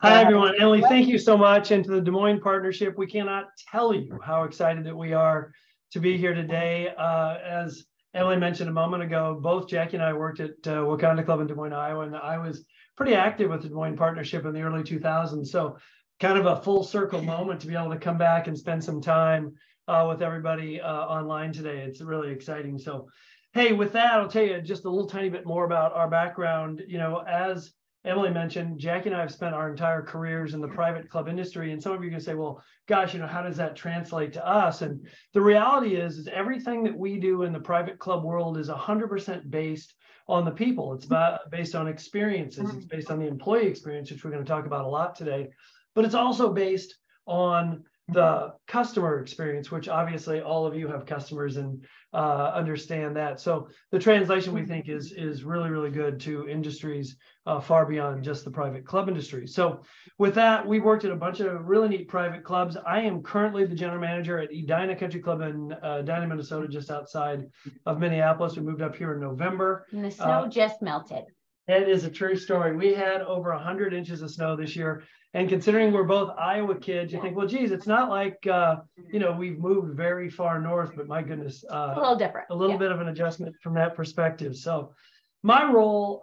Hi, everyone. Emily, thank you so much. And to the Des Moines Partnership, we cannot tell you how excited that we are to be here today. As Emily mentioned a moment ago, both Jackie and I worked at Wakanda Club in Des Moines, Iowa, and I was pretty active with the Des Moines Partnership in the early 2000s. So kind of a full circle moment to be able to come back and spend some time with everybody online today. It's really exciting. So, hey, with that, I'll tell you just a little tiny bit more about our background. You know, as Emily mentioned, Jackie and I have spent our entire careers in the private club industry. And some of you can say, well, gosh, you know, how does that translate to us? And the reality is everything that we do in the private club world is 100% based on the people. It's based on experiences. It's based on the employee experience, which we're going to talk about a lot today. But it's also based on the customer experience, which obviously all of you have customers and understand that. So the translation we think is really, really good to industries far beyond just the private club industry. So with that, we worked at a bunch of really neat private clubs. I am currently the general manager at Edina Country Club in Edina, Minnesota, just outside of Minneapolis. We moved up here in November. And the snow just melted. It is a true story. We had over 100 inches of snow this year. And considering we're both Iowa kids, you think, well, geez, it's not like, you know, we've moved very far north, but my goodness, a little different, a little bit of an adjustment from that perspective. So my role,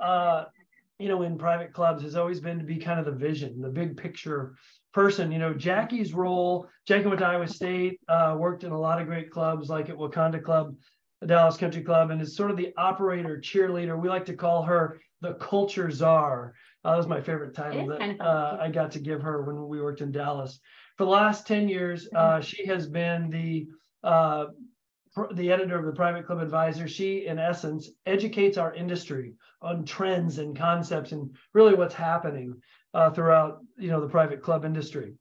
you know, in private clubs has always been to be kind of the vision, the big picture person. You know, Jackie's role, Jackie went to Iowa State, worked in a lot of great clubs like at Wakanda Club, the Dallas Country Club, and is sort of the operator, cheerleader. We like to call her the culture czar. That was my favorite title that I got to give her when we worked in Dallas. For the last 10 years, she has been the editor of the Private Club Advisor. She, in essence, educates our industry on trends and concepts and really what's happening throughout, you know, the private club industry.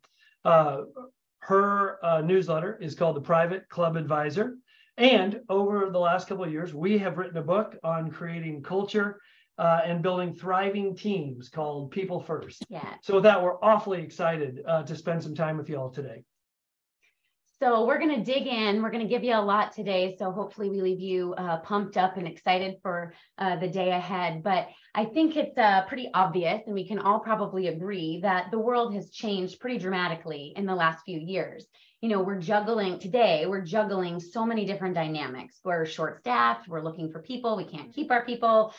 Her newsletter is called the Private Club Advisor. And over the last couple of years, we have written a book on creating culture and building thriving teams called People First. Yeah. So with that, we're awfully excited to spend some time with you all today. So we're going to dig in. We're going to give you a lot today. So hopefully we leave you pumped up and excited for the day ahead. But I think it's pretty obvious, and we can all probably agree that the world has changed pretty dramatically in the last few years. You know, we're juggling so many different dynamics. We're short-staffed, we're looking for people, we can't keep our people.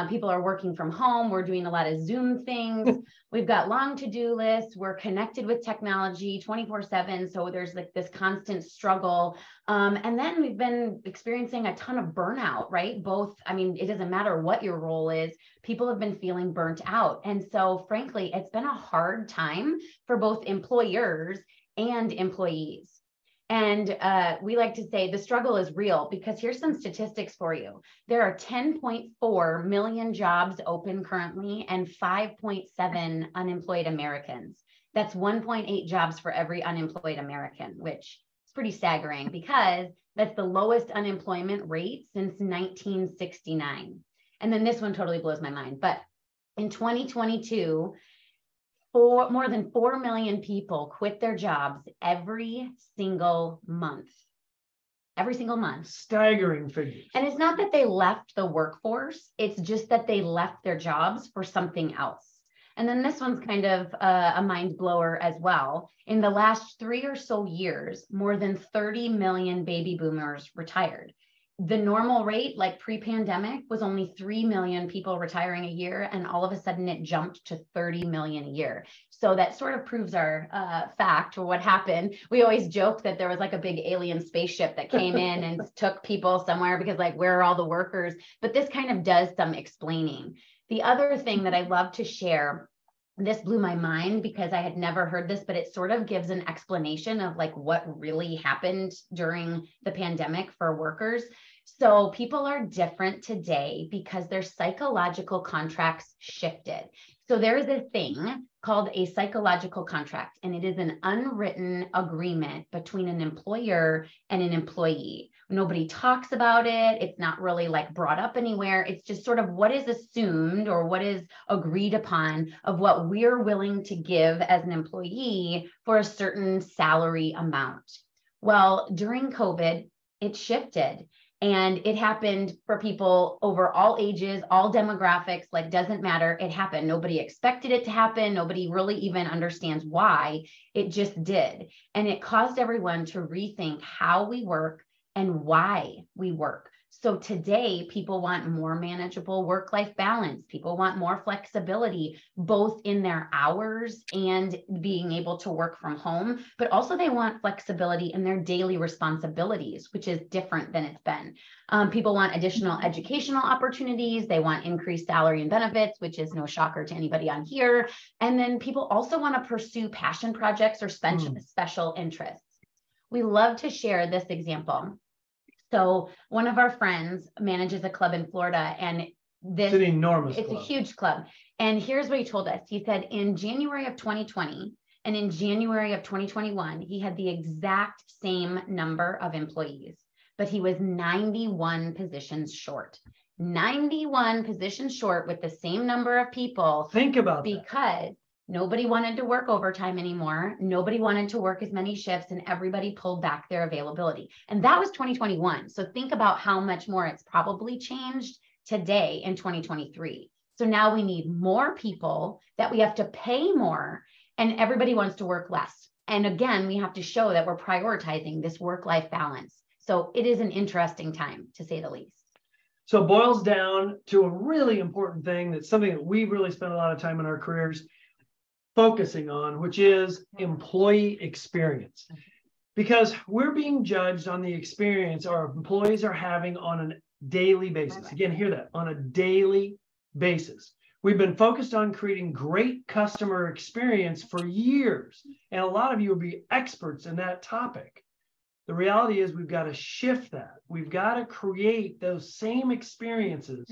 People are working from home, we're doing a lot of Zoom things. We've got long to-do lists, we're connected with technology 24/7. So there's like this constant struggle. And then we've been experiencing a ton of burnout, right? Both, I mean, it doesn't matter what your role is, people have been feeling burnt out. And so frankly, it's been a hard time for both employers and employees. And we like to say the struggle is real, because here's some statistics for you. There are 10.4 million jobs open currently and 5.7 unemployed Americans. That's 1.8 jobs for every unemployed American, which is pretty staggering because that's the lowest unemployment rate since 1969. And then this one totally blows my mind. But in 2022, more than 4 million people quit their jobs every single month. Every single month. Staggering figures. And it's not that they left the workforce, it's just that they left their jobs for something else. And then this one's kind of a mind blower as well. In the last 3 or so years, more than 30 million baby boomers retired. The normal rate, like pre-pandemic, was only 3 million people retiring a year, and all of a sudden it jumped to 30 million a year. So that sort of proves our fact, or what happened. We always joke that there was like a big alien spaceship that came in and took people somewhere, because like, where are all the workers? But this kind of does some explaining. The other thing that I love to share, this blew my mind because I had never heard this, but it sort of gives an explanation of like what really happened during the pandemic for workers. So people are different today because their psychological contracts shifted. So there's a thing called a psychological contract, and it is an unwritten agreement between an employer and an employee. Nobody talks about it. It's not really like brought up anywhere. It's just sort of what is assumed or what is agreed upon of what we're willing to give as an employee for a certain salary amount. Well, during COVID, it shifted. And it happened for people over all ages, all demographics, like doesn't matter. It happened. Nobody expected it to happen. Nobody really even understands why. It just did. And it caused everyone to rethink how we work and why we work. So today, people want more manageable work-life balance. People want more flexibility, both in their hours and being able to work from home, but also they want flexibility in their daily responsibilities, which is different than it's been. People want additional educational opportunities. They want increased salary and benefits, which is no shocker to anybody on here. And then people also want to pursue passion projects or special interests. We love to share this example. So one of our friends manages a club in Florida, and it's an enormous club. A huge club. And here's what he told us. He said in January of 2020 and in January of 2021, he had the exact same number of employees, but he was 91 positions short. 91 positions short with the same number of people. Think about that. Because nobody wanted to work overtime anymore. Nobody wanted to work as many shifts, and everybody pulled back their availability. And that was 2021. So think about how much more it's probably changed today in 2023. So now we need more people that we have to pay more, and everybody wants to work less. And again, we have to show that we're prioritizing this work-life balance. So it is an interesting time, to say the least. So it boils down to a really important thing that's something that we really spend a lot of time in our careers focusing on, which is employee experience. Because we're being judged on the experience our employees are having on a daily basis. Again, hear that, on a daily basis. We've been focused on creating great customer experience for years, and a lot of you will be experts in that topic. The reality is we've got to shift that. We've got to create those same experiences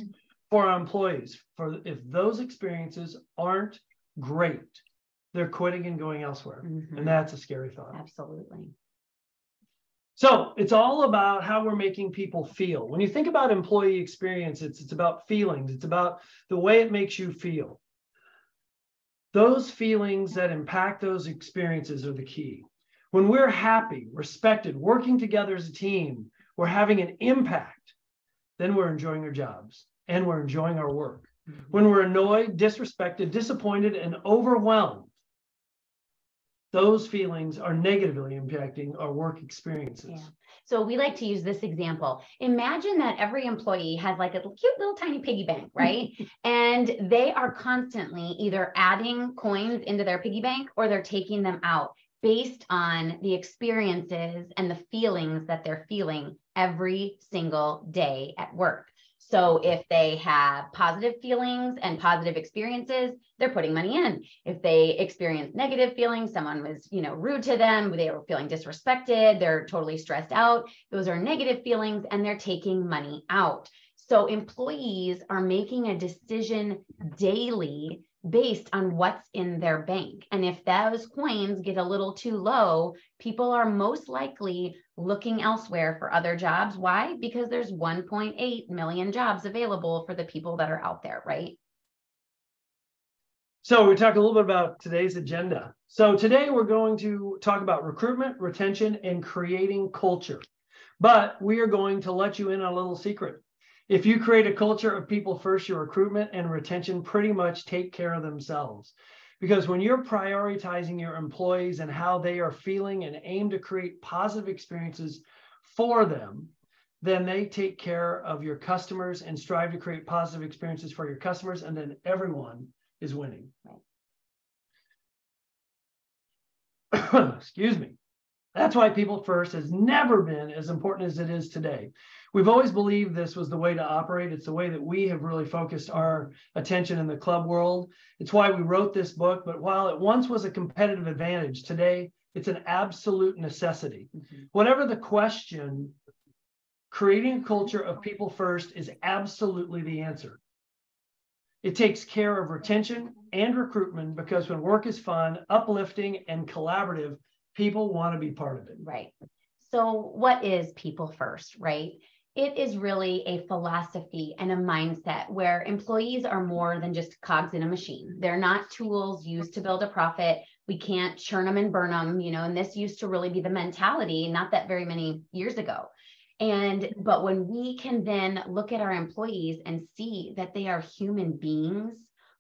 for our employees. For if those experiences aren't great, they're quitting and going elsewhere. And that's a scary thought. Absolutely. So it's all about how we're making people feel. When you think about employee experience, it's about feelings. It's about the way it makes you feel. Those feelings that impact those experiences are the key. When we're happy, respected, working together as a team, we're having an impact, then we're enjoying our jobs and we're enjoying our work. When we're annoyed, disrespected, disappointed, and overwhelmed, those feelings are negatively impacting our work experiences. Yeah. So we like to use this example. Imagine that every employee has like a cute little tiny piggy bank, right? And they are constantly either adding coins into their piggy bank or they're taking them out based on the experiences and the feelings that they're feeling every single day at work. So if they have positive feelings and positive experiences, they're putting money in. If they experience negative feelings, someone was, rude to them, they were feeling disrespected, they're totally stressed out, those are negative feelings and they're taking money out. So employees are making a decision daily based on what's in their bank. And if those coins get a little too low, people are most likely looking elsewhere for other jobs. Why? Because there's 1.8 million jobs available for the people that are out there, right? So we talked a little bit about today's agenda. So today we're going to talk about recruitment, retention, and creating culture. But we are going to let you in on a little secret. If you create a culture of people first, your recruitment and retention pretty much take care of themselves. Because when you're prioritizing your employees and how they are feeling and aim to create positive experiences for them, then they take care of your customers and strive to create positive experiences for your customers, and then everyone is winning. Excuse me. That's why people first has never been as important as it is today. We've always believed this was the way to operate. It's the way that we have really focused our attention in the club world. It's why we wrote this book. But while it once was a competitive advantage, today it's an absolute necessity. Whatever the question, creating a culture of people first is absolutely the answer. It takes care of retention and recruitment because when work is fun, uplifting, and collaborative, people want to be part of it. Right. So what is people first, right? It is really a philosophy and a mindset where employees are more than just cogs in a machine. They're not tools used to build a profit. We can't churn them and burn them, and this used to really be the mentality not that very many years ago. But when we can then look at our employees and see that they are human beings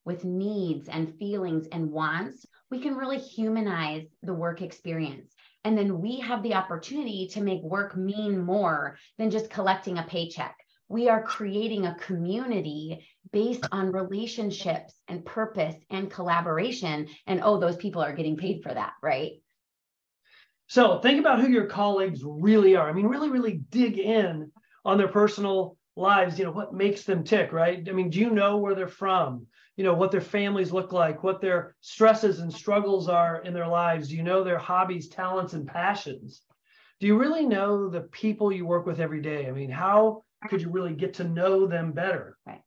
with needs and feelings and wants, we can really humanize the work experience. And then we have the opportunity to make work mean more than just collecting a paycheck. We are creating a community based on relationships and purpose and collaboration. And oh, those people are getting paid for that, right? So think about who your colleagues really are. I mean, really dig in on their personal lives, what makes them tick, right? I mean, do you know where they're from? What their families look like, what their stresses and struggles are in their lives? Do you know their hobbies, talents, and passions? Do you really know the people you work with every day? I mean, how could you really get to know them better? Right.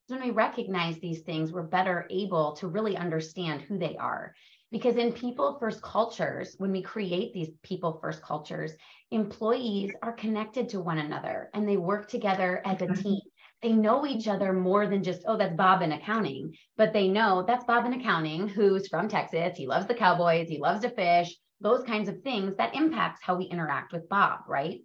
When we recognize these things, we're better able to really understand who they are. Because in people first cultures, when we create these people first cultures, employees are connected to one another and they work together as a team. They know each other more than just, oh, that's Bob in accounting, but they know that's Bob in accounting who's from Texas. He loves the Cowboys. He loves to fish, those kinds of things that impacts how we interact with Bob, right?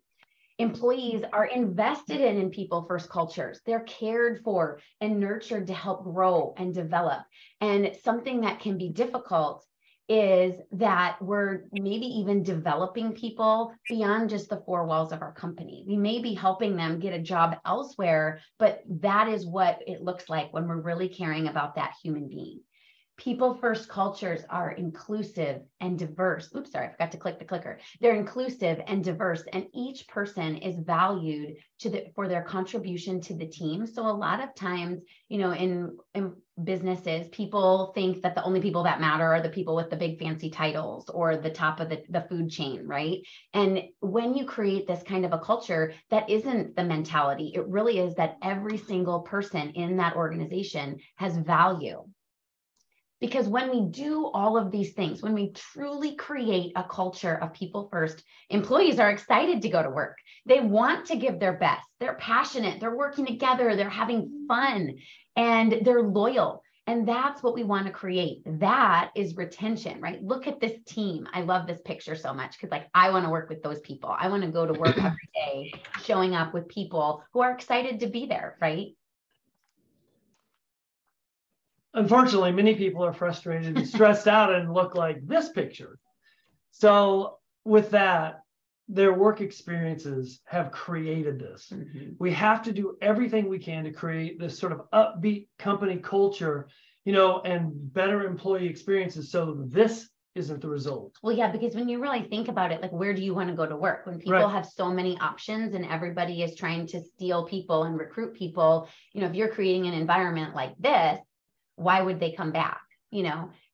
Employees are invested in people first cultures. They're cared for and nurtured to help grow and develop. And something that can be difficult is that we're maybe even developing people beyond just the four walls of our company. We may be helping them get a job elsewhere, but that is what it looks like when we're really caring about that human being. People first cultures are inclusive and diverse. Oops, sorry, I forgot to click the clicker. They're inclusive and diverse, and each person is valued for their contribution to the team. So a lot of times, in businesses, people think that the only people that matter are the people with the big fancy titles or the top of the food chain, right? And when you create this kind of a culture, that isn't the mentality. It really is that every single person in that organization has value. Because when we do all of these things, when we truly create a culture of people first, employees are excited to go to work. They want to give their best. They're passionate. They're working together. They're having fun and they're loyal. And that's what we want to create. That is retention, right? Look at this team. I love this picture so much because I want to work with those people. I want to go to work every day, showing up with people who are excited to be there, right? Unfortunately, many people are frustrated and stressed out and look like this picture. So with that, their work experiences have created this. Mm-hmm. We have to do everything we can to create this sort of upbeat company culture, and better employee experiences. So this isn't the result. Well, yeah, because when you really think about it, where do you want to go to work? When people have so many options and everybody is trying to steal people and recruit people, if you're creating an environment like this, why would they come back?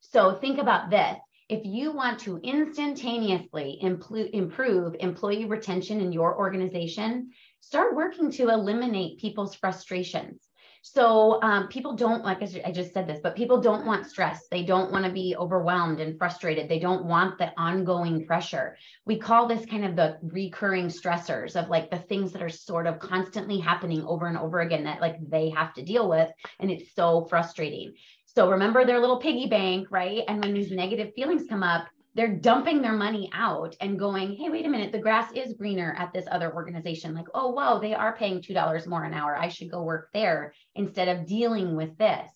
So think about this. If you want to instantaneously improve employee retention in your organization, start working to eliminate people's frustrations. So people don't, like I just said this, but people don't want stress. They don't want to be overwhelmed and frustrated. They don't want the ongoing pressure. We call this kind of the recurring stressors of the things that are sort of constantly happening over and over again that they have to deal with. And it's so frustrating. So remember their little piggy bank, right? And when these negative feelings come up, they're dumping their money out and going, hey, wait a minute, the grass is greener at this other organization. Oh, whoa, they are paying $2 more an hour. I should go work there instead of dealing with this.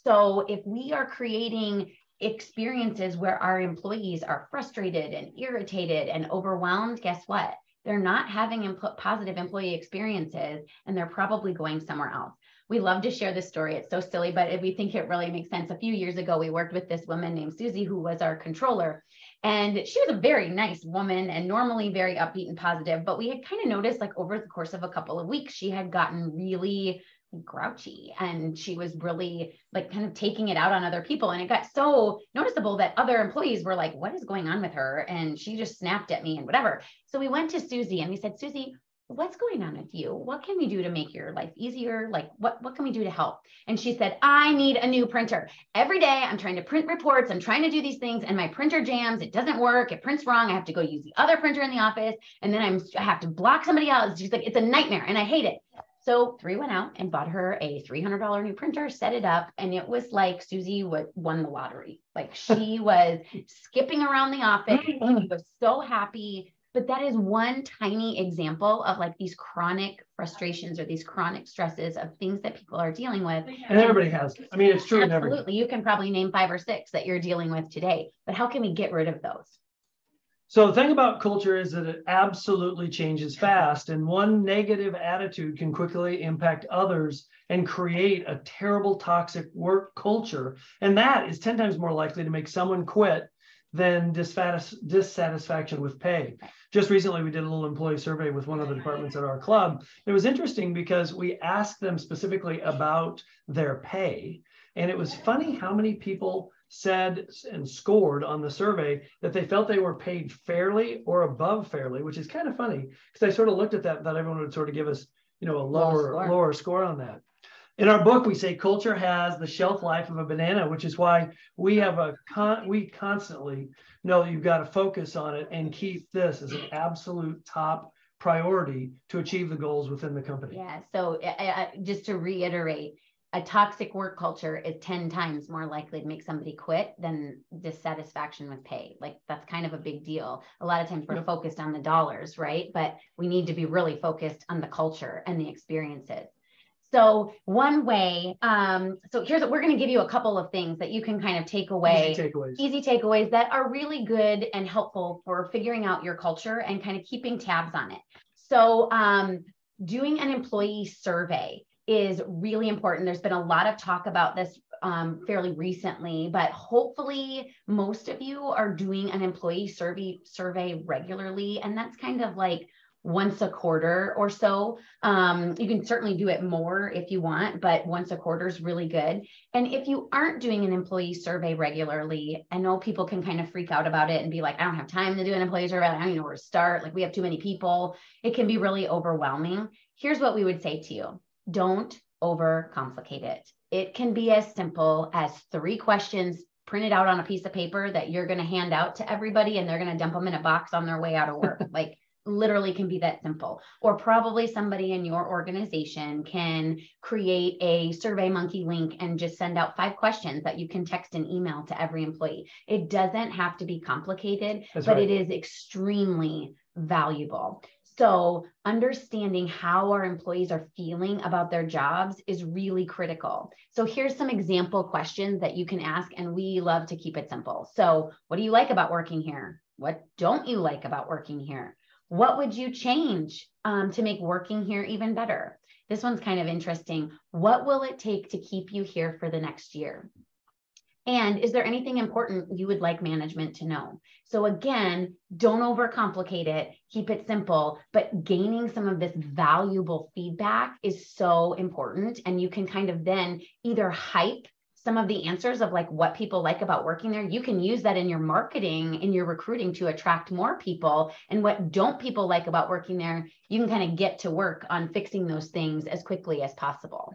So if we are creating experiences where our employees are frustrated and irritated and overwhelmed, guess what? They're not having positive employee experiences, and they're probably going somewhere else. We love to share this story. It's so silly, but we think it really makes sense. A few years ago, we worked with this woman named Susie, who was our controller. And she was a very nice woman and normally very upbeat and positive. But we had kind of noticed over the course of a couple of weeks, she had gotten really grouchy and she was really kind of taking it out on other people. And it got so noticeable that other employees were like, what is going on with her? And she just snapped at me and whatever. So we went to Susie and we said, Susie, what's going on with you? What can we do to make your life easier? What can we do to help? And she said, I need a new printer. Every day I'm trying to print reports. I'm trying to do these things and my printer jams. It doesn't work. It prints wrong. I have to go use the other printer in the office. And then I have to block somebody else. She's like, it's a nightmare and I hate it. So we went out and bought her a $300 new printer, set it up. And it was like Susie won the lottery. She was skipping around the office. She was so happy. But that is one tiny example of like these chronic frustrations or these chronic stresses of things that people are dealing with. And everybody has. I mean, it's true. Absolutely. You can probably name 5 or 6 that you're dealing with today, but how can we get rid of those? So the thing about culture is that it absolutely changes fast, and one negative attitude can quickly impact others and create a terrible toxic work culture. And that is 10 times more likely to make someone quit than dissatisfaction with pay. Just recently, we did a little employee survey with one of the departments at our club. It was interesting because we asked them specifically about their pay. And it was funny how many people said and scored on the survey that they felt they were paid fairly or above fairly, which is kind of funny because I sort of looked at that and thought everyone would sort of give us, a lower score on that. In our book, we say culture has the shelf life of a banana, which is why we have we constantly know you've got to focus on it and keep this as an absolute top priority to achieve the goals within the company. Yeah. So just to reiterate, a toxic work culture is 10 times more likely to make somebody quit than dissatisfaction with pay. Like that's kind of a big deal. A lot of times we're focused on the dollars, right? But we need to be really focused on the culture and the experiences. So one way, so here's what we're going to give you a couple of things that you can kind of take away. Easy takeaways that are really good and helpful for figuring out your culture and kind of keeping tabs on it. So doing an employee survey is really important. There's been a lot of talk about this fairly recently, but hopefully most of you are doing an employee survey regularly. And that's kind of like once a quarter or so. You can certainly do it more if you want, but once a quarter is really good. And if you aren't doing an employee survey regularly, I know people can kind of freak out about it and be like, I don't have time to do an employee survey. I don't even know where to start. Like we have too many people. It can be really overwhelming. Here's what we would say to you. Don't overcomplicate it. It can be as simple as 3 questions printed out on a piece of paper that you're going to hand out to everybody and they're going to dump them in a box on their way out of work. Like literally can be that simple. Or probably somebody in your organization can create a SurveyMonkey link and just send out 5 questions that you can text and email to every employee. It doesn't have to be complicated, but it is extremely valuable. So understanding how our employees are feeling about their jobs is really critical. So here's some example questions that you can ask, and we love to keep it simple. So what do you like about working here? What don't you like about working here? What would you change to make working here even better? This one's kind of interesting. What will it take to keep you here for the next year? And is there anything important you would like management to know? So again, don't overcomplicate it, keep it simple, but gaining some of this valuable feedback is so important. And you can kind of then either hype some of the answers of like what people like about working there. You can use that in your marketing, in your recruiting to attract more people. And what don't people like about working there, you can kind of get to work on fixing those things as quickly as possible.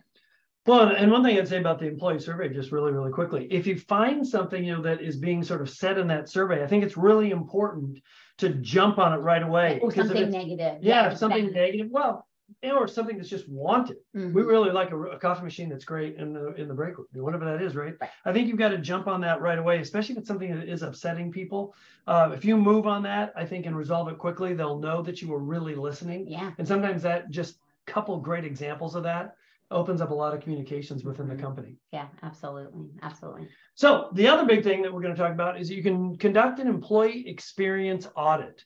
Well, and one thing I'd say about the employee survey, just really, really quickly, if you find something, that is being sort of said in that survey, I think it's really important to jump on it right away. Or something negative. Yeah, something negative. Well, or something that's just wanted. Mm-hmm. We really like a coffee machine that's great in the break room, whatever that is, right? I think you've got to jump on that right away, especially if it's something that is upsetting people. If you move on that, I think, and resolve it quickly, they'll know that you were really listening. Yeah. And sometimes that just couple great examples of that opens up a lot of communications within the company. Yeah, absolutely. Absolutely. So the other big thing that we're going to talk about is you can conduct an employee experience audit.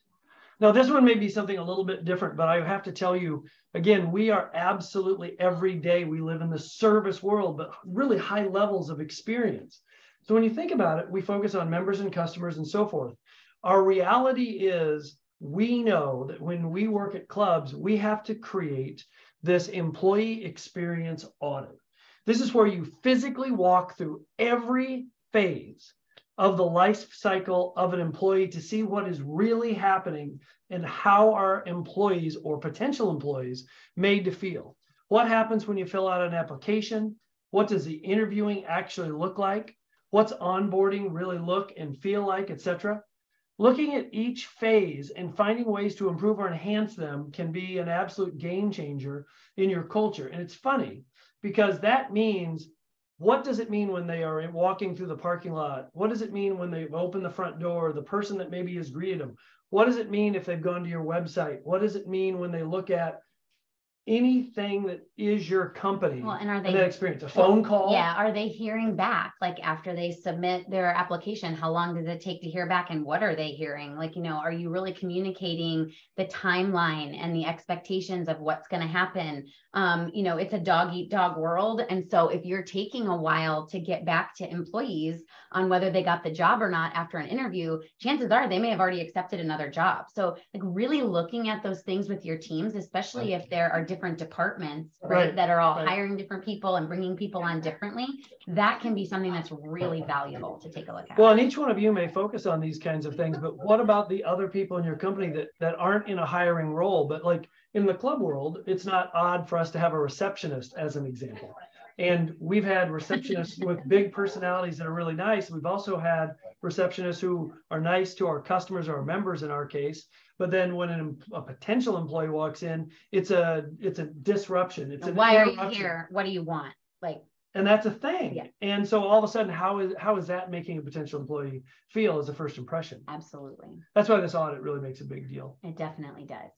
Now, this one may be something a little bit different, but I have to tell you, again, we are absolutely every day, we live in the service world, but really high levels of experience. So when you think about it, we focus on members and customers and so forth. Our reality is we know that when we work at clubs, we have to create this employee experience audit. This is where you physically walk through every phase of the life cycle of an employee to see what is really happening and how our employees or potential employees made to feel. What happens when you fill out an application? What does the interviewing actually look like? What's onboarding really look and feel like, etc.? Looking at each phase and finding ways to improve or enhance them can be an absolute game changer in your culture. And it's funny because that means, what does it mean when they are walking through the parking lot? What does it mean when they open the front door, the person that maybe has greeted them? What does it mean if they've gone to your website? What does it mean when they look at anything that is your company? Well, and are they that experience a phone call? Yeah, are they hearing back? Like after they submit their application, how long does it take to hear back, and what are they hearing? Like, are you really communicating the timeline and the expectations of what's going to happen? It's a dog eat dog world, and so if you're taking a while to get back to employees on whether they got the job or not after an interview, chances are they may have already accepted another job. So like really looking at those things with your teams, especially if there are different departments, right, that are all hiring different people and bringing people on differently, that can be something that's really valuable to take a look at. Well, and each one of you may focus on these kinds of things, but what about the other people in your company that aren't in a hiring role? But like in the club world, it's not odd for us to have a receptionist as an example. And we've had receptionists with big personalities that are really nice. We've also had receptionists who are nice to our customers or our members in our case. But then when a potential employee walks in, it's a disruption. It's why are you here? What do you want? And that's a thing. Yeah. And so all of a sudden, how is that making a potential employee feel as a first impression? Absolutely. That's why this audit really makes a big deal. It definitely does.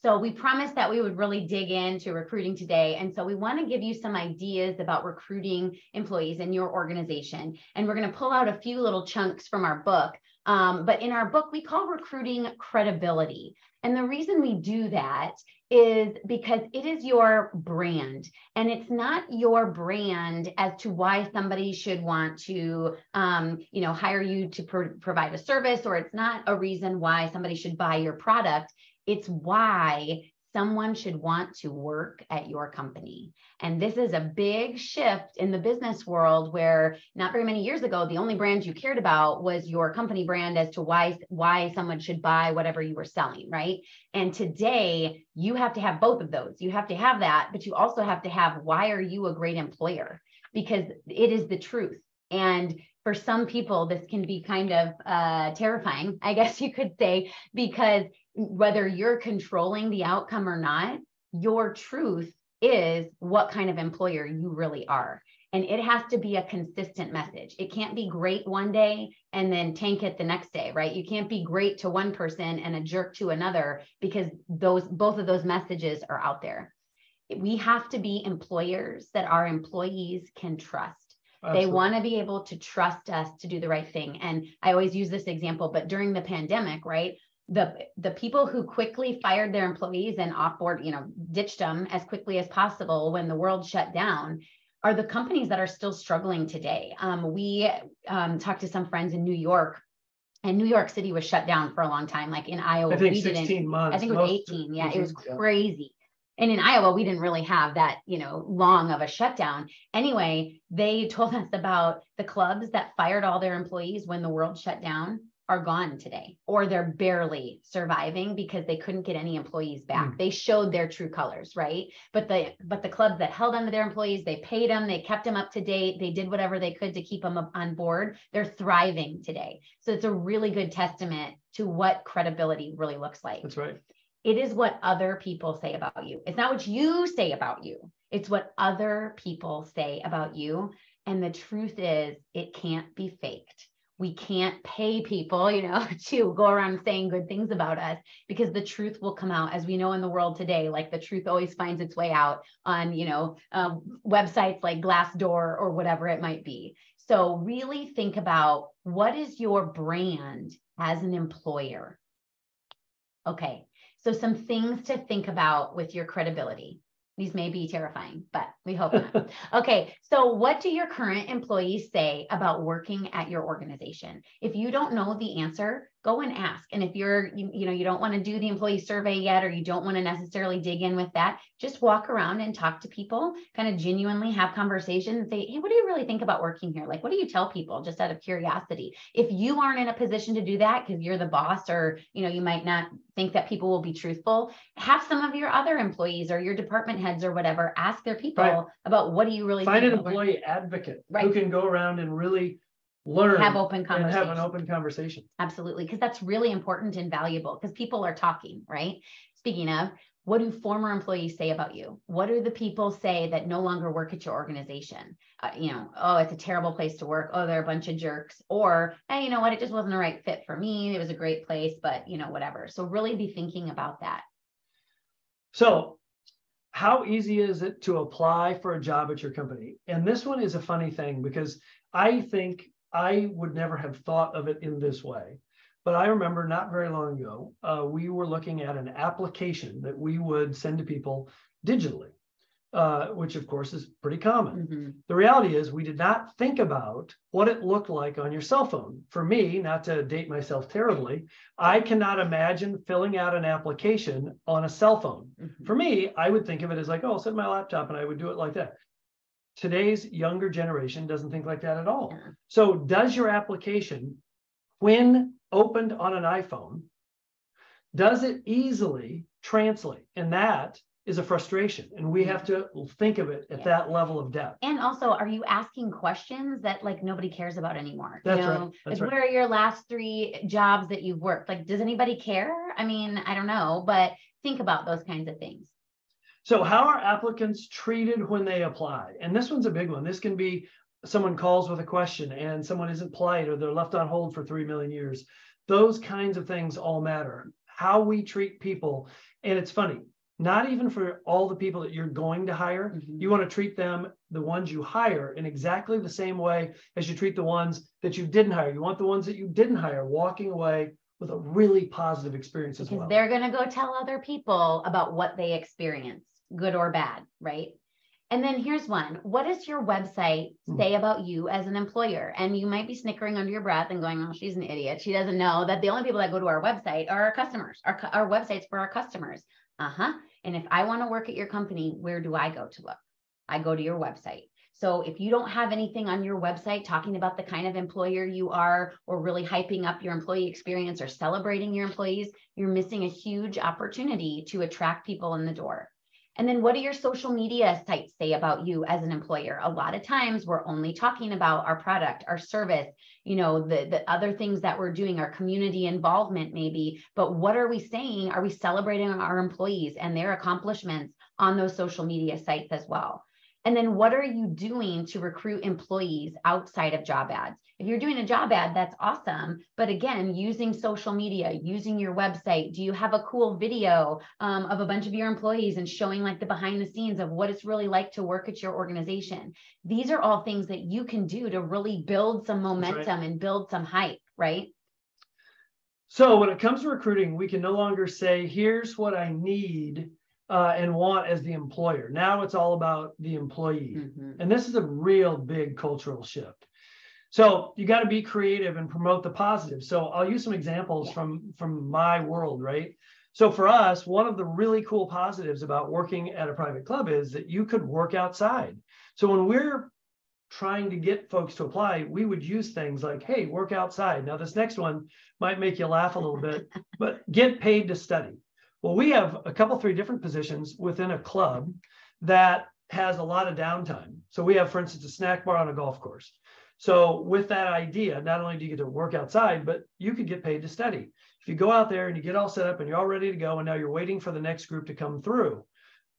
So we promised that we would really dig into recruiting today. And so we want to give you some ideas about recruiting employees in your organization. And we're going to pull out a few little chunks from our book. But in our book, we call recruiting credibility. And the reason we do that is because it is your brand, and it's not your brand as to why somebody should want to, hire you to provide a service, or it's not a reason why somebody should buy your product. It's why someone should want to work at your company. And this is a big shift in the business world where not very many years ago, the only brand you cared about was your company brand as to why someone should buy whatever you were selling, right? And today you have to have both of those. You have to have that, but you also have to have, why are you a great employer? Because it is the truth. And for some people, this can be kind of terrifying, I guess you could say, because whether you're controlling the outcome or not, your truth is what kind of employer you really are. And it has to be a consistent message. It can't be great one day and then tank it the next day, right? You can't be great to one person and a jerk to another, because both of those messages are out there. We have to be employers that our employees can trust. Absolutely. They want to be able to trust us to do the right thing. And I always use this example, but during the pandemic, right? The people who quickly fired their employees and offboard, ditched them as quickly as possible when the world shut down, are the companies that are still struggling today. We talked to some friends in New York, and New York City was shut down for a long time. Like in Iowa, I think 16 months. I think it was 18. Yeah, it was crazy. And in Iowa, we didn't really have that, long of a shutdown. Anyway, they told us about the clubs that fired all their employees when the world shut down are gone today, or they're barely surviving because they couldn't get any employees back. They showed their true colors, right? But the clubs that held on to their employees, they paid them, they kept them up to date, they did whatever they could to keep them on board. They're thriving today. So it's a really good testament to what credibility really looks like. That's right. It is what other people say about you. It's not what you say about you. It's what other people say about you. And the truth is, it can't be faked. We can't pay people, to go around saying good things about us, because the truth will come out. As we know in the world today, like the truth always finds its way out on, websites like Glassdoor or whatever it might be. So really think about, what is your brand as an employer? Okay, so some things to think about with your credibility. These may be terrifying, but we hope not. Okay, so what do your current employees say about working at your organization? If you don't know the answer, go and ask. And if you don't want to do the employee survey yet, or you don't want to necessarily dig in with that, just walk around and talk to people, kind of genuinely have conversations and say, hey, what do you really think about working here? Like, what do you tell people, just out of curiosity? If you aren't in a position to do that because you're the boss, or, you might not think that people will be truthful, have some of your other employees or your department heads or whatever ask their people about, what do you really find think an employee advocate who can go around and really learn, have open conversation. And have an open conversation. Absolutely, because that's really important and valuable, because people are talking, right? Speaking of, What do former employees say about you? What do the people say that no longer work at your organization? Oh, it's a terrible place to work. Oh, they're a bunch of jerks. Or, hey, you know what? It just wasn't the right fit for me. It was a great place, but whatever. So really be thinking about that. So how easy is it to apply for a job at your company? And this one is a funny thing because I think I would never have thought of it in this way. But I remember not very long ago, we were looking at an application that we would send to people digitally, which of course is pretty common. Mm-hmm. The reality is we did not think about what it looked like on your cell phone. For me, not to date myself terribly, I cannot imagine filling out an application on a cell phone. Mm-hmm. For me, I would think of it as like, oh, I'll set my laptop and I would do it like that. Today's younger generation doesn't think like that at all. Yeah. So does your application, when opened on an iPhone, does it easily translate? And that is a frustration. And we have to think of it at that level of depth. And also, are you asking questions that like nobody cares about anymore? That's right. That's like, right. What are your last 3 jobs that you've worked? Like, does anybody care? I mean, I don't know, but think about those kinds of things. So how are applicants treated when they apply? And this one's a big one. This can be someone calls with a question and someone isn't polite or they're left on hold for 3 million years. Those kinds of things all matter. How we treat people. And it's funny, not even for all the people that you're going to hire, Mm-hmm. you want to treat them, the ones you hire, in exactly the same way as you treat the ones that you didn't hire. You want the ones that you didn't hire walking away with a really positive experience as well. Because they're going to go tell other people about what they experienced, good or bad, right? And then here's one. What does your website say about you as an employer? And you might be snickering under your breath and going, oh, she's an idiot. She doesn't know that the only people that go to our website are our customers, our websites for our customers. And if I want to work at your company, where do I go to look? I go to your website. So if you don't have anything on your website talking about the kind of employer you are, or really hyping up your employee experience or celebrating your employees, you're missing a huge opportunity to attract people in the door. And then what do your social media sites say about you as an employer? A lot of times we're only talking about our product, our service, the other things that we're doing, our community involvement maybe, but what are we saying? Are we celebrating our employees and their accomplishments on those social media sites as well? And then what are you doing to recruit employees outside of job ads? If you're doing a job ad, that's awesome. But again, using social media, using your website, do you have a cool video of a bunch of your employees and showing like the behind the scenes of what it's really like to work at your organization? These are all things that you can do to really build some momentum and build some hype, right? So when it comes to recruiting, we can no longer say, here's what I need and want as the employer. Now it's all about the employee. Mm-hmm. And this is a real big cultural shift. So you got to be creative and promote the positive. So I'll use some examples from my world, right? So for us, one of the really cool positives about working at a private club is that you could work outside. So when we're trying to get folks to apply, we would use things like, hey, work outside. Now this next one might make you laugh a little bit, but get paid to study. Well, we have a couple, 3 different positions within a club that has a lot of downtime. So we have, for instance, a snack bar on a golf course. So with that idea, not only do you get to work outside, but you could get paid to study. If you go out there and you get all set up and you're all ready to go, and now you're waiting for the next group to come through,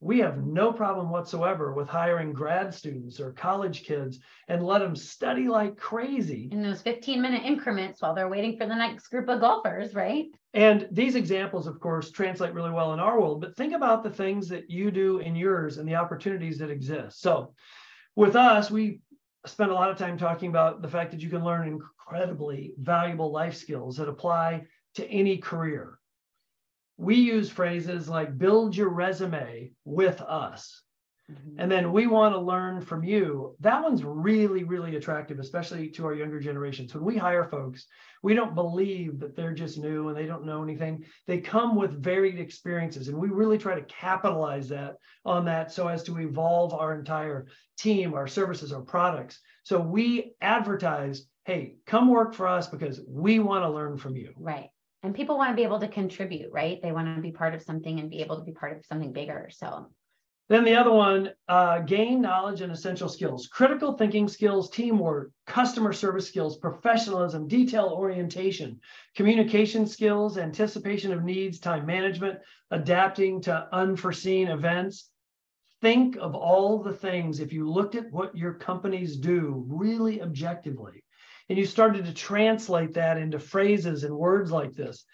we have no problem whatsoever with hiring grad students or college kids and let them study like crazy. In those 15-minute increments while they're waiting for the next group of golfers, right? And these examples, of course, translate really well in our world, but think about the things that you do in yours and the opportunities that exist. So with us, we spend a lot of time talking about the fact that you can learn incredibly valuable life skills that apply to any career. We use phrases like build your resume with us. Mm-hmm. And then we want to learn from you. That one's really, really attractive, especially to our younger generations. When we hire folks, we don't believe that they're just new and they don't know anything. They come with varied experiences, and we really try to capitalize on that so as to evolve our entire team, our services, our products. So we advertise, hey, come work for us because we want to learn from you. Right. And people want to be able to contribute, right? They want to be part of something and be able to be part of something bigger. So Then the other one, gain knowledge and essential skills, critical thinking skills, teamwork, customer service skills, professionalism, detail orientation, communication skills, anticipation of needs, time management, adapting to unforeseen events. Think of all the things, if you looked at what your companies do really objectively, and you started to translate that into phrases and words like this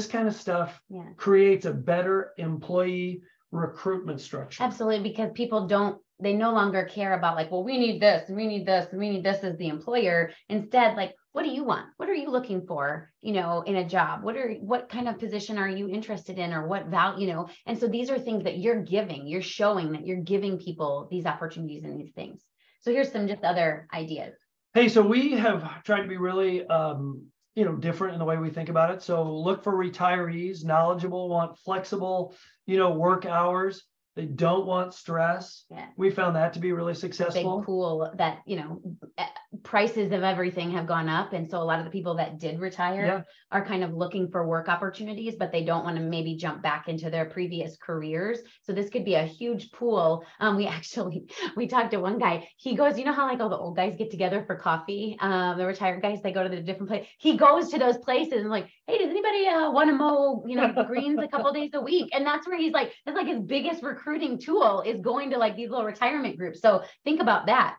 kind of stuff creates a better employee recruitment structure. Absolutely, because people they no longer care about like, well, we need this and we need this and we need this as the employer. Instead, like, what do you want? What are you looking for, in a job? What kind of position are you interested in, or what value, And so these are things that you're showing that you're giving people these opportunities and these things. So here's some just other ideas. Hey, so we have tried to be really, different in the way we think about it. So look for retirees, knowledgeable, want flexible, work hours. They don't want stress. Yeah. We found that to be really successful. Big pool that, prices of everything have gone up. And so a lot of the people that did retire are kind of looking for work opportunities, but they don't want to maybe jump back into their previous careers. So this could be a huge pool. We talked to one guy. He goes, you know how like all the old guys get together for coffee? The retired guys, they go to the different place. He goes to those places and like, hey, does anybody want to mow, greens a couple days a week? And that's where he's like, that's like his biggest recruiting tool is going to like these little retirement groups. So think about that.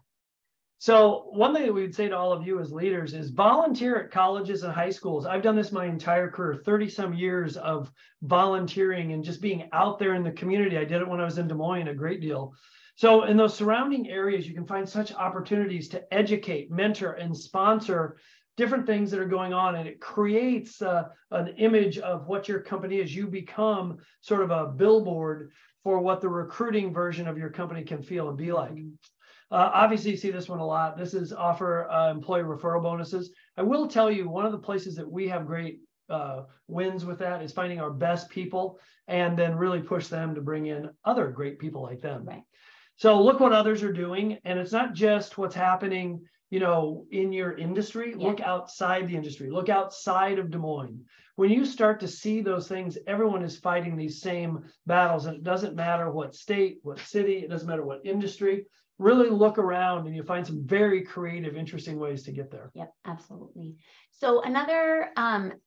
So one thing that we would say to all of you as leaders is volunteer at colleges and high schools. I've done this my entire career, 30 some years of volunteering and just being out there in the community. I did it when I was in Des Moines a great deal. So in those surrounding areas, you can find such opportunities to educate, mentor, and sponsor different things that are going on. And it creates an image of what your company is. You become sort of a billboard for what the recruiting version of your company can feel and be like. Obviously, you see this one a lot. This is offer employee referral bonuses. I will tell you, one of the places that we have great wins with that is finding our best people and then really push them to bring in other great people like them. Right. So look what others are doing. And it's not just what's happening, in your industry. Look outside the industry. Look outside of Des Moines. When you start to see those things, everyone is fighting these same battles. And it doesn't matter what state, what city, it doesn't matter what industry. Really look around and you'll find some very creative, interesting ways to get there. Yep, absolutely. So another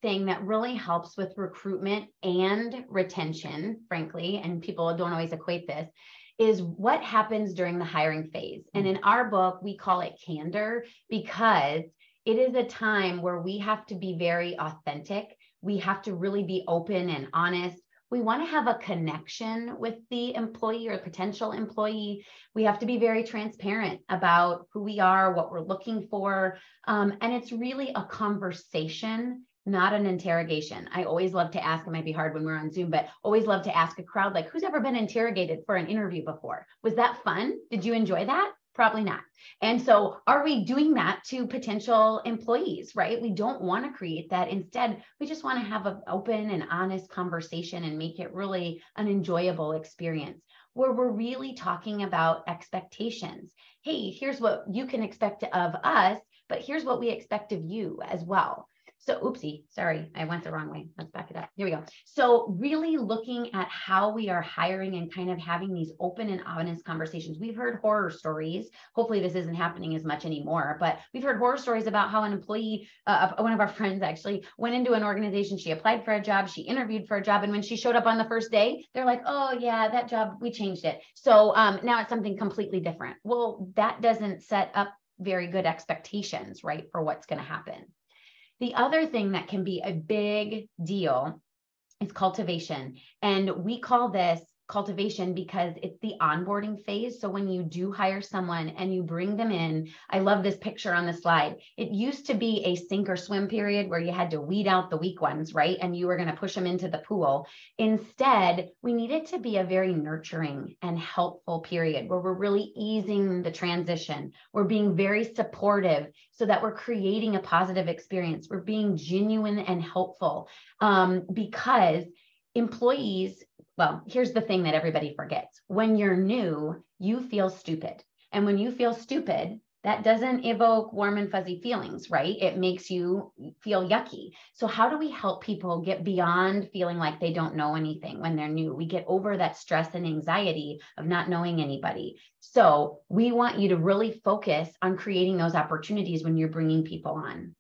thing that really helps with recruitment and retention, frankly, and people don't always equate this, is what happens during the hiring phase. And in our book, we call it candor because it is a time where we have to be very authentic. We have to really be open and honest. We want to have a connection with the employee or potential employee. We have to be very transparent about who we are, what we're looking for. And it's really a conversation, not an interrogation. I always love to ask, it might be hard when we're on Zoom, but always love to ask a crowd, like, who's ever been interrogated for an interview before? Was that fun? Did you enjoy that? Probably not. And so are we doing that to potential employees, right? We don't want to create that. Instead, we just want to have an open and honest conversation and make it really an enjoyable experience where we're really talking about expectations. Hey, here's what you can expect of us, but here's what we expect of you as well. So, oopsie, sorry, I went the wrong way. Let's back it up. Here we go. So really looking at how we are hiring and kind of having these open and honest conversations. We've heard horror stories. Hopefully this isn't happening as much anymore, but we've heard horror stories about how an employee, one of our friends actually went into an organization. She applied for a job. She interviewed for a job. And when she showed up on the first day, they're like, oh yeah, that job, we changed it. So now it's something completely different. Well, that doesn't set up very good expectations, right, for what's going to happen. The other thing that can be a big deal is cultivation. And we call this cultivation because it's the onboarding phase. So when you do hire someone and you bring them in, I love this picture on the slide. It used to be a sink or swim period where you had to weed out the weak ones, right? And you were going to push them into the pool. Instead, we need it to be a very nurturing and helpful period where we're really easing the transition. We're being very supportive so that we're creating a positive experience. We're being genuine and helpful because employees, well, here's the thing that everybody forgets. When you're new, you feel stupid. And when you feel stupid, That doesn't evoke warm and fuzzy feelings, right? It makes you feel yucky. So how do we help people get beyond feeling like they don't know anything when they're new? We get over that stress and anxiety of not knowing anybody. So we want you to really focus on creating those opportunities when you're bringing people on.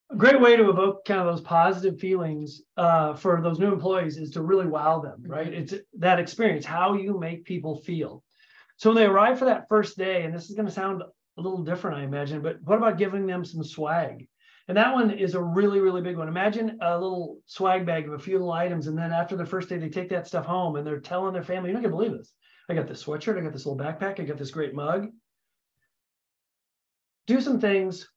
A great way to evoke kind of those positive feelings for those new employees is to really wow them, right? It's that experience, how you make people feel. So when they arrive for that first day, and this is going to sound a little different, I imagine, but what about giving them some swag? And that one is a really, really big one. Imagine a little swag bag of a few little items, and then after the first day, they take that stuff home and they're telling their family, you're not going to believe this. I got this sweatshirt, I got this little backpack, I got this great mug. Do some things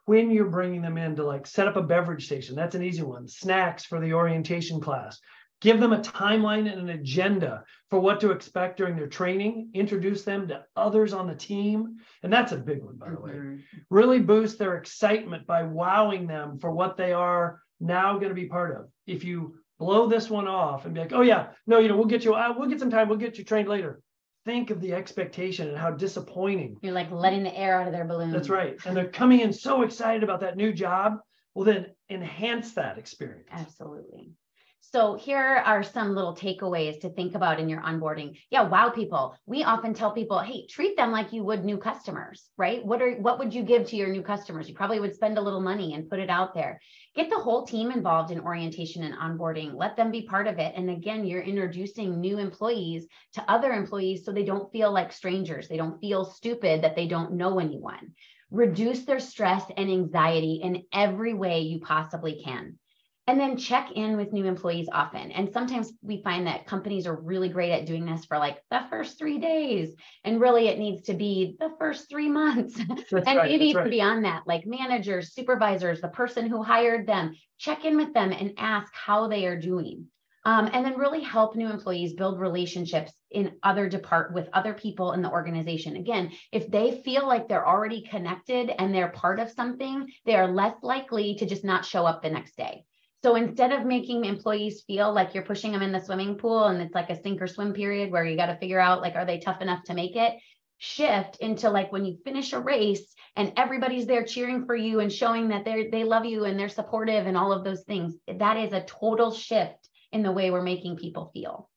when you're bringing them in to like set up a beverage station. That's an easy one. Snacks for the orientation class. Give them a timeline and an agenda for what to expect during their training. Introduce them to others on the team. And that's a big one, by the way. Really boost their excitement by wowing them for what they are now going to be part of. If you blow this one off and be like, oh yeah, no, we'll get you, we'll get some time, we'll get you trained later. Think of the expectation and how disappointing. You're like letting the air out of their balloon. That's right. And they're coming in so excited about that new job. Well, then enhance that experience. Absolutely. So here are some little takeaways to think about in your onboarding. Yeah, wow people. We often tell people, hey, treat them like you would new customers, right? What would you give to your new customers? You probably would spend a little money and put it out there. Get the whole team involved in orientation and onboarding. Let them be part of it. And again, you're introducing new employees to other employees so they don't feel like strangers. They don't feel stupid that they don't know anyone. Reduce their stress and anxiety in every way you possibly can. And then check in with new employees often. And sometimes we find that companies are really great at doing this for like the first 3 days. And really it needs to be the first 3 months. Maybe even beyond that, like managers, supervisors, the person who hired them, check in with them and ask how they are doing. And then really help new employees build relationships with other people in the organization. Again, if they feel like they're already connected and they're part of something, they are less likely to just not show up the next day. So instead of making employees feel like you're pushing them in the swimming pool and it's like a sink or swim period where you got to figure out, like, are they tough enough to make it? Shift into like when you finish a race and everybody's there cheering for you and showing that they love you and they're supportive and all of those things. That is a total shift in the way we're making people feel.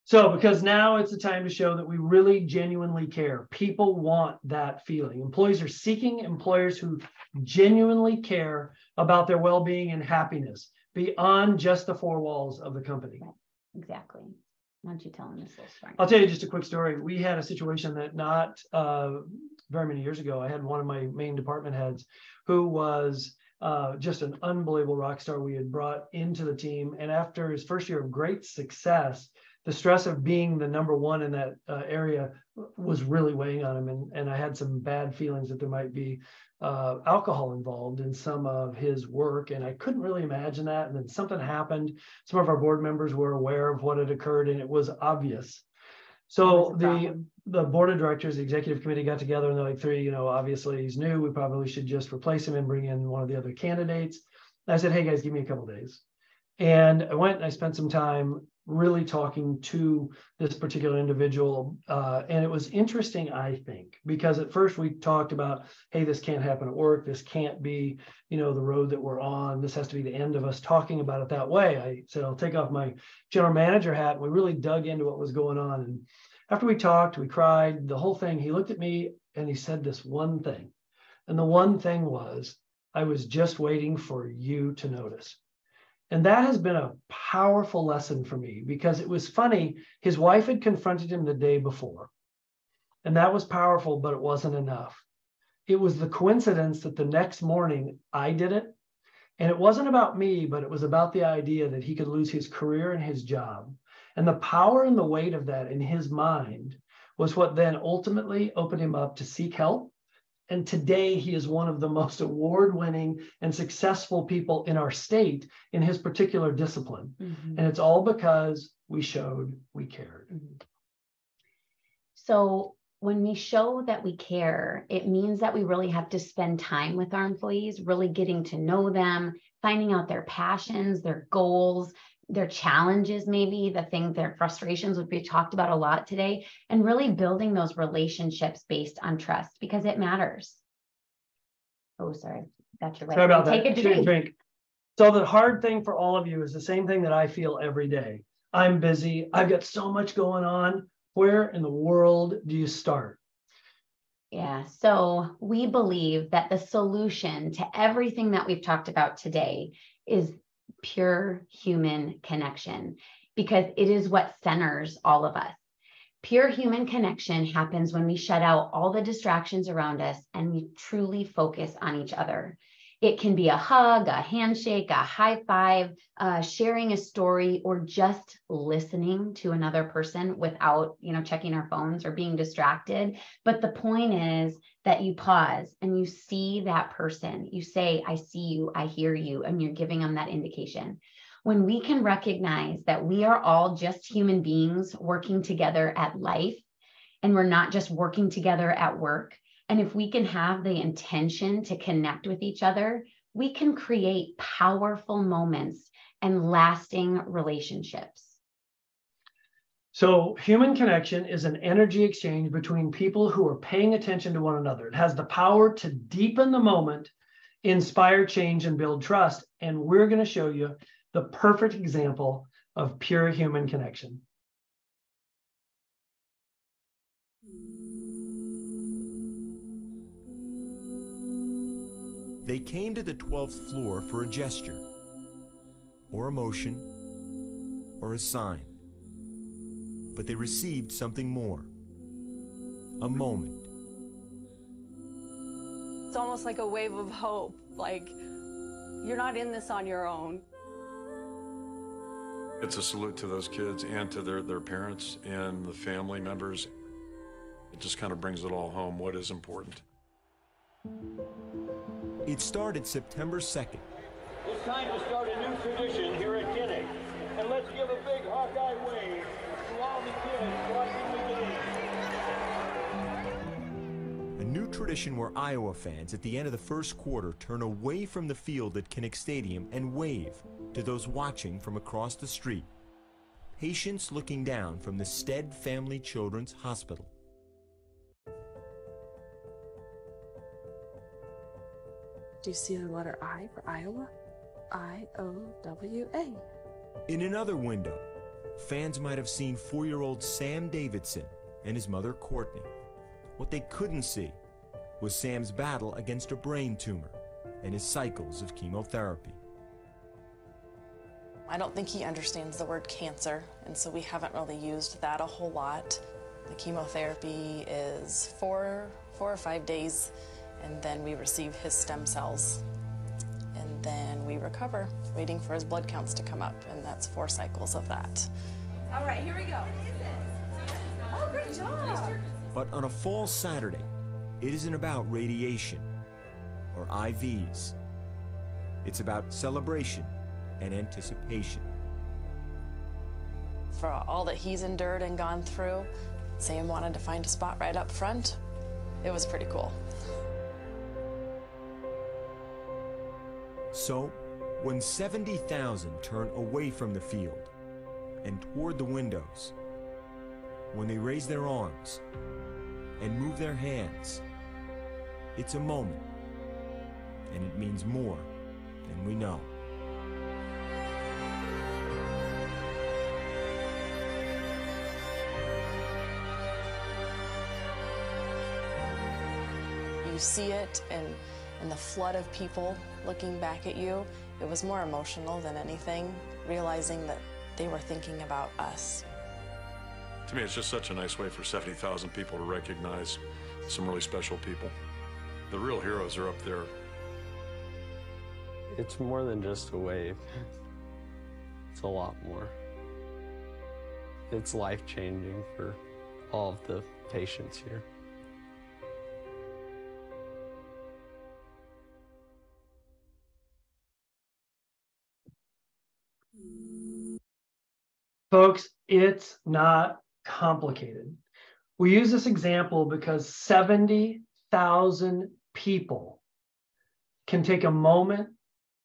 So, because now it's the time to show that we really genuinely care. People want that feeling. Employees are seeking employers who genuinely care about their well-being and happiness beyond just the 4 walls of the company. Right. Exactly. Why don't you tell them this little story? I'll tell you just a quick story. We had a situation that not very many years ago, I had one of my main department heads who was just an unbelievable rock star we had brought into the team. And after his first year of great success, the stress of being the number one in that area was really weighing on him. And I had some bad feelings that there might be alcohol involved in some of his work. And I couldn't really imagine that. And then something happened. Some of our board members were aware of what had occurred, and it was obvious. So the board of directors, the executive committee got together and they're like, obviously he's new. We probably should just replace him and bring in one of the other candidates. And I said, hey guys, give me a couple of days. And I went and I spent some time really talking to this particular individual. And it was interesting, I think, because at first we talked about, hey, this can't happen at work. This can't be, the road that we're on. This has to be the end of us talking about it that way. I said, I'll take off my general manager hat. And we really dug into what was going on. And after we talked, we cried, the whole thing, he looked at me and he said this one thing. And the one thing was, I was just waiting for you to notice. And that has been a powerful lesson for me, because it was funny. His wife had confronted him the day before, and that was powerful, but it wasn't enough. It was the coincidence that the next morning I did it. And it wasn't about me, but it was about the idea that he could lose his career and his job. And the power and the weight of that in his mind was what then ultimately opened him up to seek help. And today he is one of the most award-winning and successful people in our state in his particular discipline. Mm-hmm. And it's all because we showed we cared. Mm-hmm. So when we show that we care, it means that we really have to spend time with our employees, really getting to know them, finding out their passions, their goals, their challenges, maybe the things, their frustrations, which we talked about a lot today, and really building those relationships based on trust, because it matters. Oh, sorry. Got your way. Sorry about that. Take a drink. So the hard thing for all of you is the same thing that I feel every day. I'm busy. I've got so much going on. Where in the world do you start? Yeah, so we believe that the solution to everything that we've talked about today is pure human connection, because it is what centers all of us. Pure human connection happens when we shut out all the distractions around us and we truly focus on each other. It can be a hug, a handshake, a high five, sharing a story, or just listening to another person without, checking our phones or being distracted. But the point is that you pause and you see that person. You say, I see you, I hear you, and you're giving them that indication. When we can recognize that we are all just human beings working together at life, and we're not just working together at work, and if we can have the intention to connect with each other, we can create powerful moments and lasting relationships. So human connection is an energy exchange between people who are paying attention to one another. It has the power to deepen the moment, inspire change, and build trust. And we're going to show you the perfect example of pure human connection. They came to the 12th floor for a gesture, or a motion, or a sign. But they received something more, a moment. It's almost like a wave of hope, like you're not in this on your own. It's a salute to those kids and to their parents and the family members. It just kind of brings it all home, what is important. It started September 2nd. It's time to start a new tradition here at Kinnick. And let's give a big Hawkeye wave to all the kids watching the game. A new tradition where Iowa fans at the end of the first quarter turn away from the field at Kinnick Stadium and wave to those watching from across the street. Patients looking down from the Stead Family Children's Hospital. Do you see the letter I for Iowa? I-O-W-A. In another window, fans might have seen 4-year-old Sam Davidson and his mother Courtney. What they couldn't see was Sam's battle against a brain tumor and his cycles of chemotherapy. I don't think he understands the word cancer, and so we haven't really used that a whole lot. The chemotherapy is four or 5 days, and then we receive his stem cells. And then we recover, waiting for his blood counts to come up, and that's 4 cycles of that. All right, here we go. Oh, great job. But on a fall Saturday, it isn't about radiation or IVs. It's about celebration and anticipation. For all that he's endured and gone through, Sam wanted to find a spot right up front. It was pretty cool. So, when 70,000 turn away from the field and toward the windows, when they raise their arms and move their hands, it's a moment, and it means more than we know. You see it in the flood of people looking back at you. It was more emotional than anything, realizing that they were thinking about us. To me, it's just such a nice way for 70,000 people to recognize some really special people. The real heroes are up there. It's more than just a wave. It's a lot more. It's life-changing for all of the patients here. Folks, it's not complicated. We use this example because 70,000 people can take a moment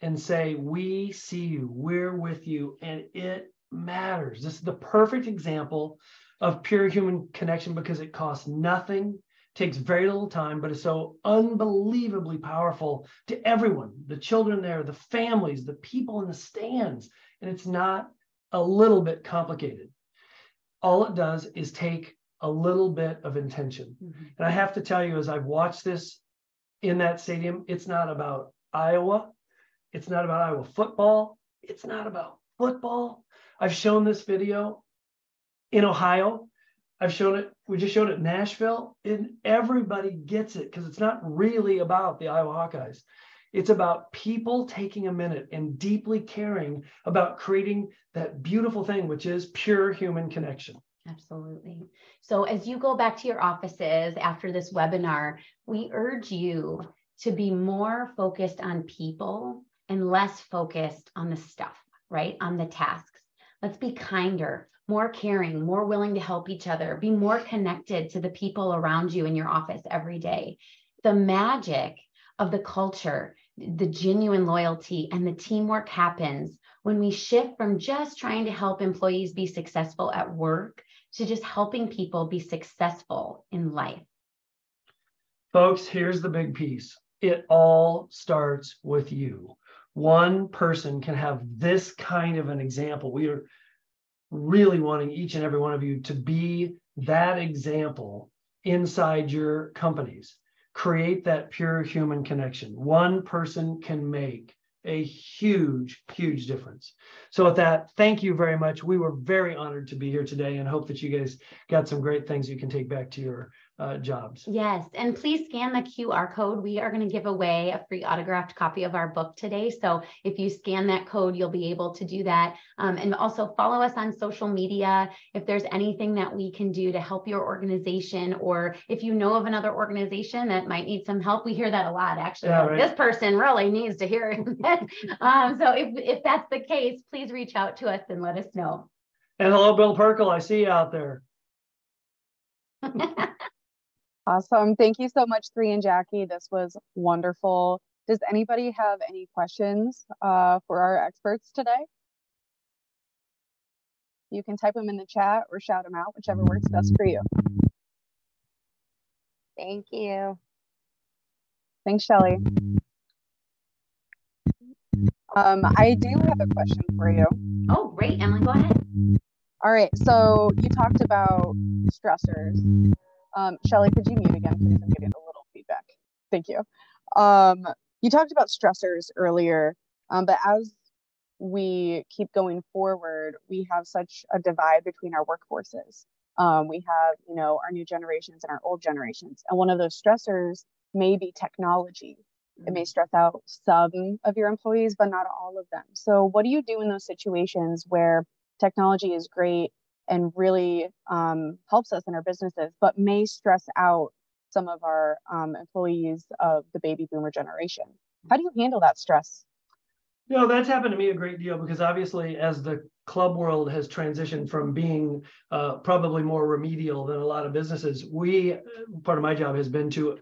and say, we see you, we're with you, and it matters. This is the perfect example of pure human connection because it costs nothing, takes very little time, but is so unbelievably powerful to everyone, the children there, the families, the people in the stands. And it's not a little bit complicated. All it does is take a little bit of intention. And I have to tell you, as I've watched this in that stadium, it's not about Iowa. It's not about Iowa football. It's not about football. I've shown this video in Ohio. I've shown it, we just showed it in Nashville, and everybody gets it because it's not really about the Iowa Hawkeyes. It's about people taking a minute and deeply caring about creating that beautiful thing, which is pure human connection. Absolutely. So as you go back to your offices after this webinar, we urge you to be more focused on people and less focused on the stuff, right? On the tasks. Let's be kinder, more caring, more willing to help each other, be more connected to the people around you in your office every day. The magic of the culture, the genuine loyalty and the teamwork happens when we shift from just trying to help employees be successful at work to just helping people be successful in life. Folks, here's the big piece. It all starts with you. One person can have this kind of an example. We are really wanting each and every one of you to be that example inside your companies. Create that pure human connection. One person can make a huge, huge difference. So with that, thank you very much. We were very honored to be here today and hope that you guys got some great things you can take back to your jobs. Yes, and please scan the QR code. We are going to give away a free autographed copy of our book today. So if you scan that code, you'll be able to do that. And also follow us on social media. If there's anything that we can do to help your organization, or if you know of another organization that might need some help, we hear that a lot, actually. Yeah, like, right. This person really needs to hear it. So if that's the case, please reach out to us and let us know. And hello, Bill Perkle. I see you out there. Awesome. Thank you so much, Three and Jackie. This was wonderful. Does anybody have any questions for our experts today? You can type them in the chat or shout them out, whichever works best for you. Thank you. Thanks, Shelley. I do have a question for you. Oh, great, Emily, go ahead. All right, so you talked about stressors. Shelley, could you mute again, please? I'm getting a little feedback. Thank you. You talked about stressors earlier, but as we keep going forward, we have such a divide between our workforces. We have, our new generations and our old generations. And one of those stressors may be technology. It may stress out some of your employees, but not all of them. So what do you do in those situations where technology is great and really helps us in our businesses, but may stress out some of our employees of the baby boomer generation? How do you handle that stress? That's happened to me a great deal because obviously as the club world has transitioned from being probably more remedial than a lot of businesses, part of my job has been to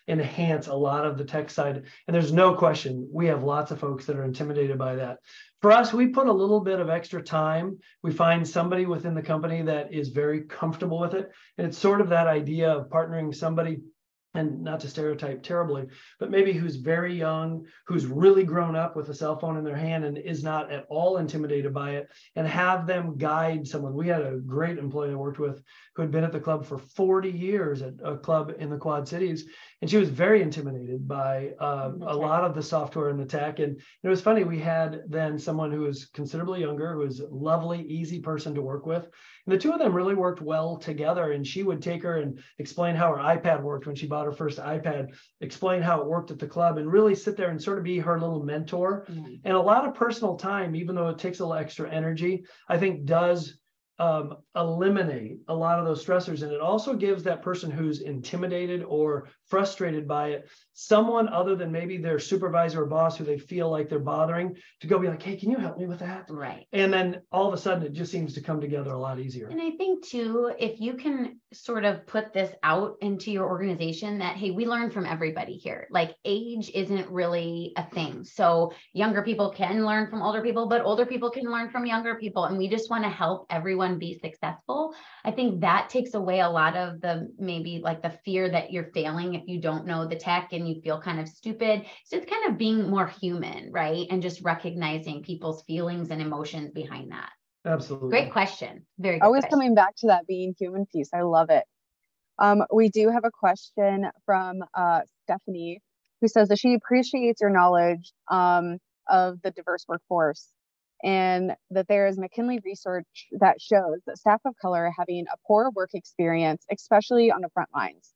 enhance a lot of the tech side. And there's no question, we have lots of folks that are intimidated by that. For us, we put a little bit of extra time. We find somebody within the company that is very comfortable with it. And it's sort of that idea of partnering somebody, and not to stereotype terribly, but maybe who's very young, who's really grown up with a cell phone in their hand and is not at all intimidated by it, and have them guide someone. We had a great employee I worked with who had been at the club for 40 years at a club in the Quad Cities. And she was very intimidated by a lot of the software and the tech. And it was funny, we had then someone who was considerably younger, who was a lovely, easy person to work with. And the two of them really worked well together. And she would take her and explain how her iPad worked when she bought her first iPad, explain how it worked at the club, and really sit there and sort of be her little mentor. And a lot of personal time, even though it takes a little extra energy, I think does eliminate a lot of those stressors. And it also gives that person who's intimidated or frustrated by it, someone other than maybe their supervisor or boss who they feel like they're bothering, to go be like, hey, can you help me with that? Right. And then all of a sudden it just seems to come together a lot easier. And I think too, if you can sort of put this out into your organization that, hey, we learn from everybody here. Like age isn't really a thing. So younger people can learn from older people, but older people can learn from younger people. And we just want to help everyone be successful. I think that takes away a lot of the, maybe like the fear that you're failing if you don't know the tech and you feel kind of stupid. So it's kind of being more human, right? And just recognizing people's feelings and emotions behind that. Absolutely. Great question. Very good Always question. coming back to that being human piece. I love it. We do have a question from Stephanie, who says that she appreciates your knowledge of the diverse workforce, and that there is McKinley research that shows that staff of color are having a poor work experience, especially on the front lines.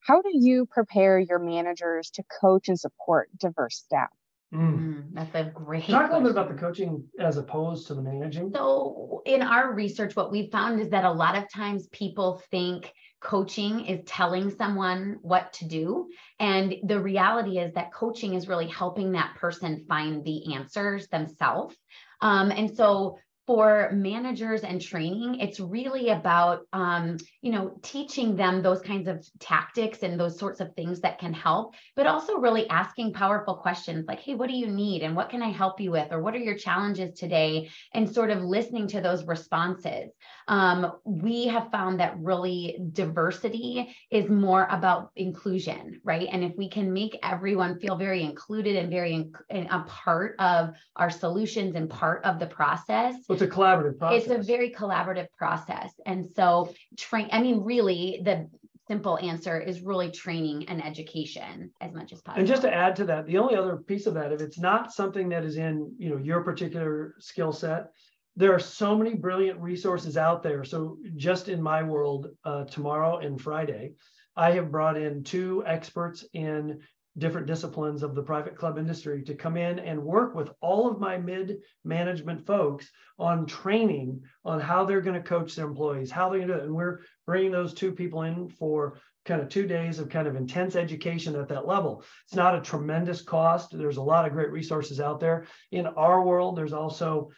How do you prepare your managers to coach and support diverse staff? That's a great Talk a little bit question. about the coaching as opposed to the managing. So in our research, what we found is that a lot of times people think coaching is telling someone what to do. And the reality is that coaching is really helping that person find the answers themselves. And so for managers and training, it's really about, teaching them those kinds of tactics and those sorts of things that can help, but also really asking powerful questions like, hey, what do you need? And what can I help you with? Or what are your challenges today? And sort of listening to those responses. We have found that really diversity is more about inclusion, right? And if we can make everyone feel very included and very a part of our solutions and part of the process. It's a collaborative process. It's a very collaborative process. And so really the simple answer is really training and education as much as possible. And just to add to that, the only other piece of that, if it's not something that is in, your particular skill set, there are so many brilliant resources out there. So just in my world, tomorrow and Friday, I have brought in 2 experts in different disciplines of the private club industry to come in and work with all of my mid-management folks on training on how they're going to coach their employees, how they're going to do it. And we're bringing those 2 people in for kind of 2 days of kind of intense education at that level. It's not a tremendous cost. There's a lot of great resources out there. In our world, there's also,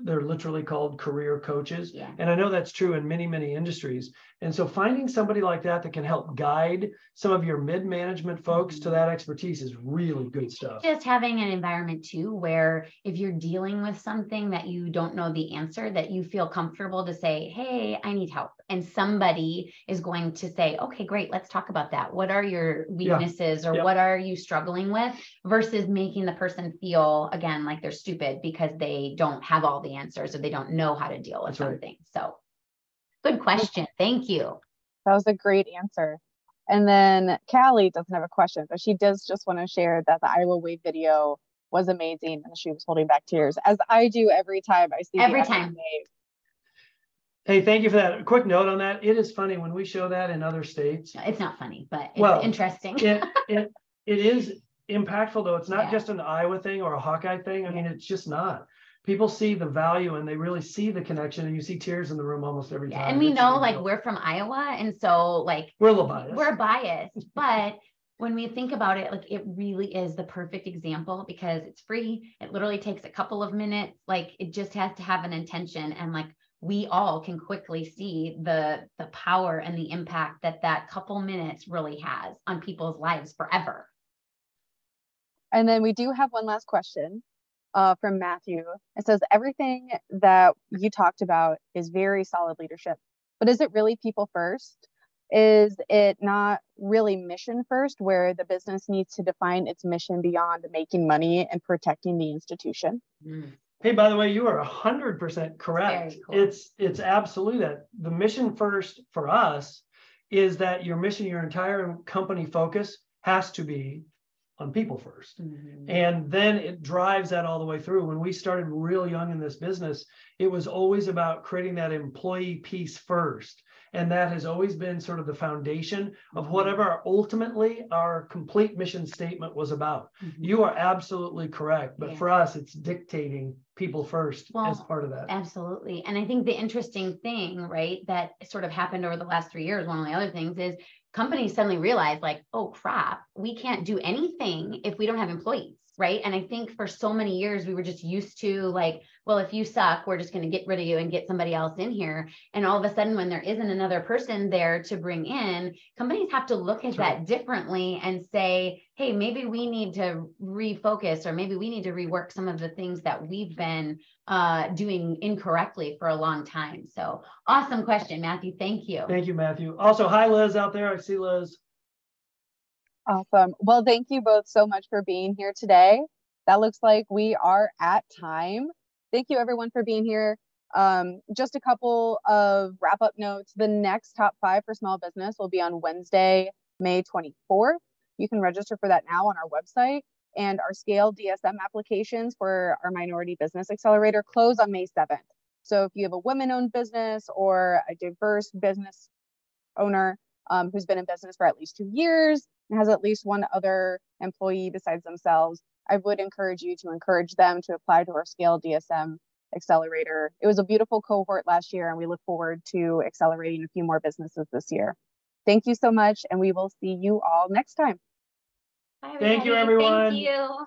they're literally called career coaches. Yeah. And I know that's true in many, many industries. And so finding somebody like that can help guide some of your mid-management folks to that expertise is really good stuff. Just having an environment too, where if you're dealing with something that you don't know the answer, that you feel comfortable to say, hey, I need help. And somebody is going to say, okay, great, let's talk about that. What are your weaknesses or what are you struggling with? Versus making the person feel, again, like they're stupid because they don't have all the answers or they don't know how to deal with something. So good question. Thank you. That was a great answer. And then Callie doesn't have a question, but she does just want to share that the Iowa Wave video was amazing and she was holding back tears, as I do every time I see every the time. Wave. Hey, thank you for that. A quick note on that. It is funny when we show that in other states. It's not funny, but it's interesting. it is impactful, though. It's not just an Iowa thing or a Hawkeye thing. I mean, it's just not. People see the value and they really see the connection, and you see tears in the room almost every time. And we know, like, we're from Iowa, and so like we're a little biased. We're biased, but when we think about it, like, it really is the perfect example because it's free. It literally takes a couple of minutes. Like, it just has to have an intention, and like we all can quickly see the power and the impact that couple minutes really has on people's lives forever. And then we do have one last question from Matthew. It says, everything that you talked about is very solid leadership, but is it really people first? Is it not really mission first, where the business needs to define its mission beyond making money and protecting the institution? Hey, by the way, you are 100% correct. Cool. It's absolutely that. The mission first for us is that your mission, your entire company focus has to be on people first. And then it drives that all the way through. When we started real young in this business, it was always about creating that employee piece first. And that has always been sort of the foundation of whatever ultimately our complete mission statement was about. You are absolutely correct. But for us, it's dictating people first as part of that. Absolutely. And I think the interesting thing, right, that sort of happened over the last 3 years, one of the other things is companies suddenly realize like, oh crap, we can't do anything if we don't have employees, right? And I think for so many years, we were just used to like, well, if you suck, we're just going to get rid of you and get somebody else in here. And all of a sudden, when there isn't another person there to bring in, companies have to look at that differently and say, hey, maybe we need to refocus, or maybe we need to rework some of the things that we've been doing incorrectly for a long time. So awesome question, Matthew. Thank you. Thank you, Matthew. Also, hi, Liz out there. I see Liz. Awesome. Well, thank you both so much for being here today. That looks like we are at time. Thank you everyone for being here. Just a couple of wrap-up notes. The next top 5 for small business will be on Wednesday, May 24th. You can register for that now on our website. And our scale DSM applications for our Minority Business Accelerator close on May 7th. So if you have a women-owned business or a diverse business owner who's been in business for at least 2 years and has at least one other employee besides themselves, I would encourage you to encourage them to apply to our scale DSM accelerator. It was a beautiful cohort last year, and we look forward to accelerating a few more businesses this year. Thank you so much, and we will see you all next time. Bye, Thank you, everyone. Thank you.